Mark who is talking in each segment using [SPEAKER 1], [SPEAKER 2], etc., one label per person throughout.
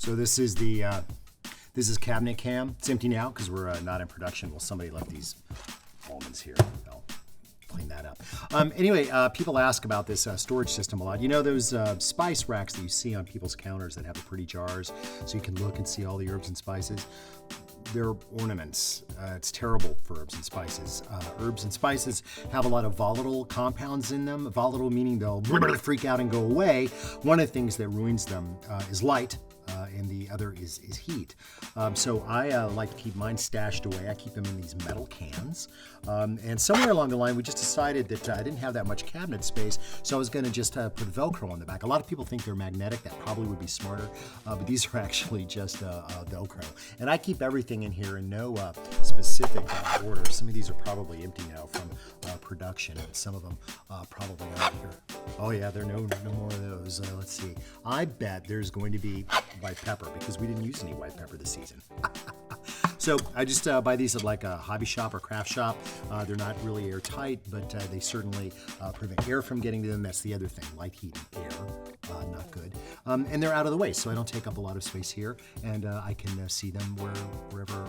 [SPEAKER 1] So this is cabinet cam. It's empty now because we're not in production. Well, somebody left these almonds here. I'll clean that up. Anyway, people ask about this storage system a lot. You know those spice racks that you see on people's counters that have the pretty jars so you can look and see all the herbs and spices? They're ornaments. It's terrible for herbs and spices. Herbs and spices have a lot of volatile compounds in them. Volatile meaning they'll freak out and go away. One of the things that ruins them is light. And the other is heat. So I like to keep mine stashed away. I keep them in these metal cans. And somewhere along the line, we just decided that I didn't have that much cabinet space, so I was going to just put Velcro on the back. A lot of people think they're magnetic. That probably would be smarter, but these are actually just Velcro. And I keep everything in here in no specific order. Some of these are probably empty now from production, and some of them probably aren't here. Oh yeah, there are no more of those. Let's see. I bet there's going to be white pepper because we didn't use any white pepper this season. So I just buy these at like a hobby shop or craft shop. They're not really airtight, but they certainly prevent air from getting to them. That's the other thing, light, heat, and air, not good. And they're out of the way, so I don't take up a lot of space here, and I can see them wherever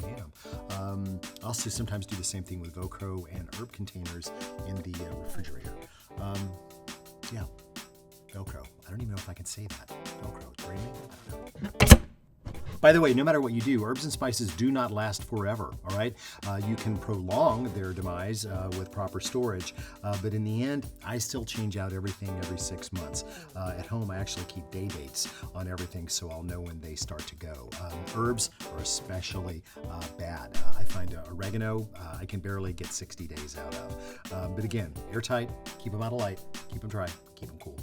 [SPEAKER 1] I am. I also sometimes do the same thing with Velcro and herb containers in the refrigerator. Yeah, Velcro. I don't even know if I can say that. Velcro, dreaming? I don't know. By the way, no matter what you do, herbs and spices do not last forever, all right? You can prolong their demise with proper storage, but in the end, I still change out everything every 6 months. At home, I actually keep day dates on everything so I'll know when they start to go. Herbs are especially bad. I find oregano, I can barely get 60 days out of. But again, airtight, keep them out of light, keep them dry, keep them cool.